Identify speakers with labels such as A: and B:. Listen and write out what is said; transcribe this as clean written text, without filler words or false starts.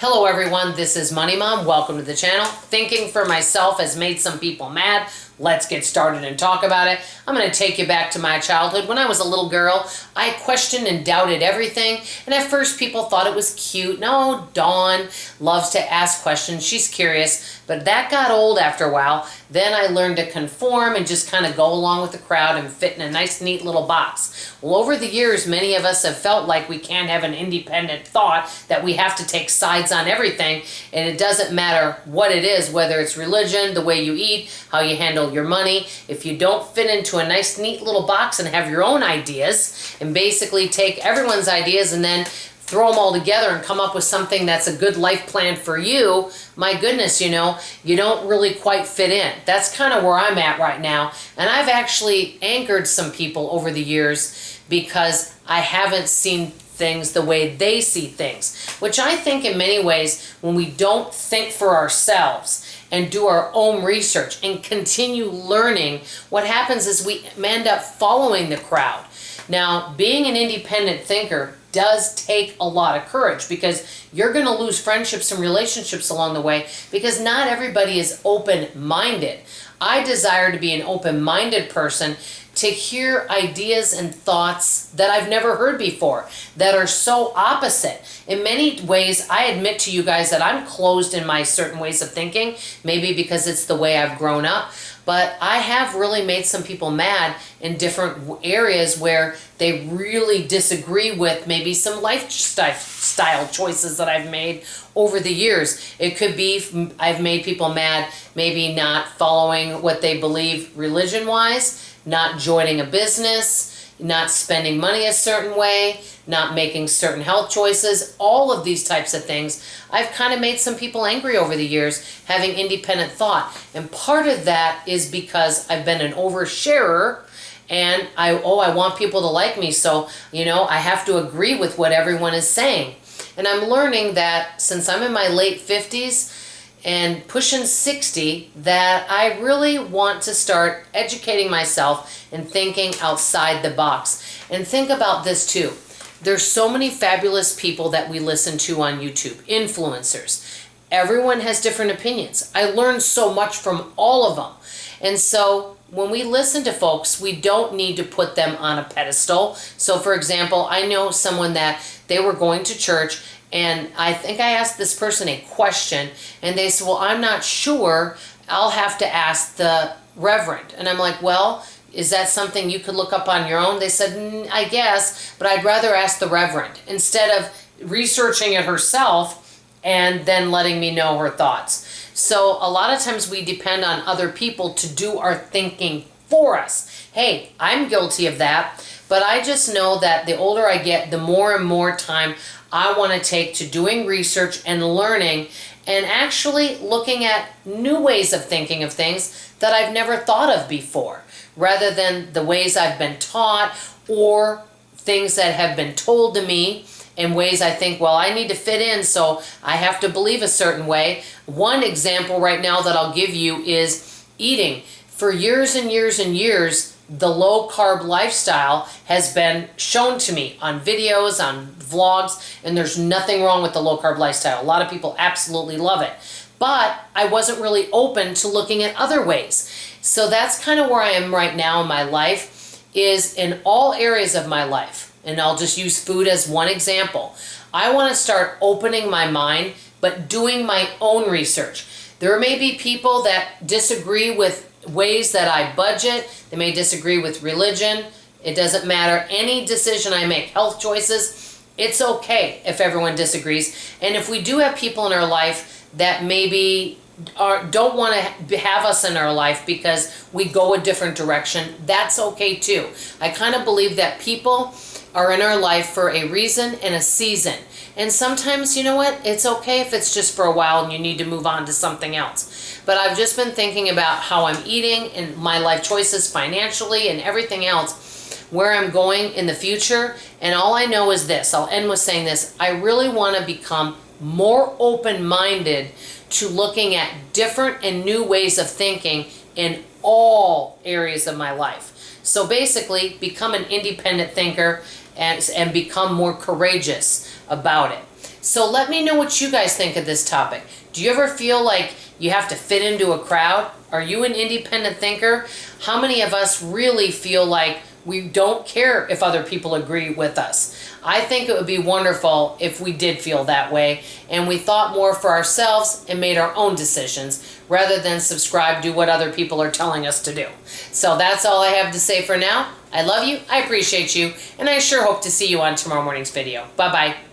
A: Hello everyone, this is Money Mom. Welcome to the channel. Thinking for myself has made some people mad. Let's get started and talk about it. I'm going to take you back to my childhood. When I was a little girl, I questioned and doubted everything. And at first people thought it was cute. No, Dawn loves to ask questions. She's curious. But that got old after a while. Then I learned to conform and just kind of go along with the crowd and fit in a nice, neat little box. Well, over the years, many of us have felt like we can't have an independent thought, that we have to take sides on everything. And it doesn't matter what it is, whether it's religion, the way you eat, how you handle your money. If you don't fit into a nice, neat little box and have your own ideas and basically take everyone's ideas and then throw them all together and come up with something that's a good life plan for you, my goodness, you don't really quite fit in. That's kind of where I'm at right now. And I've actually anchored some people over the years because I haven't seen things the way they see things, which I think in many ways, when we don't think for ourselves and do our own research and continue learning, what happens is we end up following the crowd. Now, being an independent thinker does take a lot of courage, because you're going to lose friendships and relationships along the way, because not everybody is open-minded. I desire to be an open-minded person, to hear ideas and thoughts that I've never heard before, that are so opposite. In many ways, I admit to you guys that I'm closed in my certain ways of thinking, maybe because it's the way I've grown up, but I have really made some people mad in different areas where they really disagree with maybe some lifestyle choices that I've made over the years. It could be I've made people mad maybe not following what they believe religion-wise, not joining a business, not spending money a certain way, not making certain health choices, all of these types of things. I've kind of made some people angry over the years, having independent thought. And part of that is because I've been an oversharer, and I want people to like me, so, I have to agree with what everyone is saying. And I'm learning that since I'm in my late 50s, and pushing 60, that I really want to start educating myself and thinking outside the box. And think about this too. There's so many fabulous people that we listen to on YouTube, influencers. Everyone has different opinions. I learned so much from all of them. And so when we listen to folks, we don't need to put them on a pedestal. So for example, I know someone that they were going to church, and I think I asked this person a question, and they said, well, I'm not sure. I'll have to ask the reverend. And I'm like, well, is that something you could look up on your own? They said, I guess, but I'd rather ask the reverend instead of researching it herself and then letting me know her thoughts. So a lot of times we depend on other people to do our thinking for us. Hey, I'm guilty of that, but I just know that the older I get, the more and more time I want to take to doing research and learning, and actually looking at new ways of thinking of things that I've never thought of before, rather than the ways I've been taught or things that have been told to me in ways I think, well, I need to fit in, so I have to believe a certain way. One example right now that I'll give you is eating. For years and years and years, the low-carb lifestyle has been shown to me on videos, on vlogs, and there's nothing wrong with the low-carb lifestyle. A lot of people absolutely love it. But I wasn't really open to looking at other ways. So that's kind of where I am right now in my life, is in all areas of my life. And I'll just use food as one example. I want to start opening my mind, but doing my own research. There may be people that disagree with ways that I budget. They may disagree with religion. It doesn't matter. Any decision I make, health choices, it's okay if everyone disagrees. And if we do have people in our life that maybe don't want to have us in our life because we go a different direction, that's okay too. I kind of believe that people are in our life for a reason and a season. And sometimes, you know what, it's okay if it's just for a while and you need to move on to something else. But I've just been thinking about how I'm eating and my life choices financially and everything else, where I'm going in the future. And all I know is this, I'll end with saying this, I really want to become more open-minded to looking at different and new ways of thinking in all areas of my life. So basically, become an independent thinker and become more courageous about it. So let me know what you guys think of this topic. Do you ever feel like you have to fit into a crowd? Are you an independent thinker? How many of us really feel like we don't care if other people agree with us? I think it would be wonderful if we did feel that way and we thought more for ourselves and made our own decisions rather than subscribe to what other people are telling us to do. So that's all I have to say for now. I love you, I appreciate you, and I sure hope to see you on tomorrow morning's video. Bye-bye.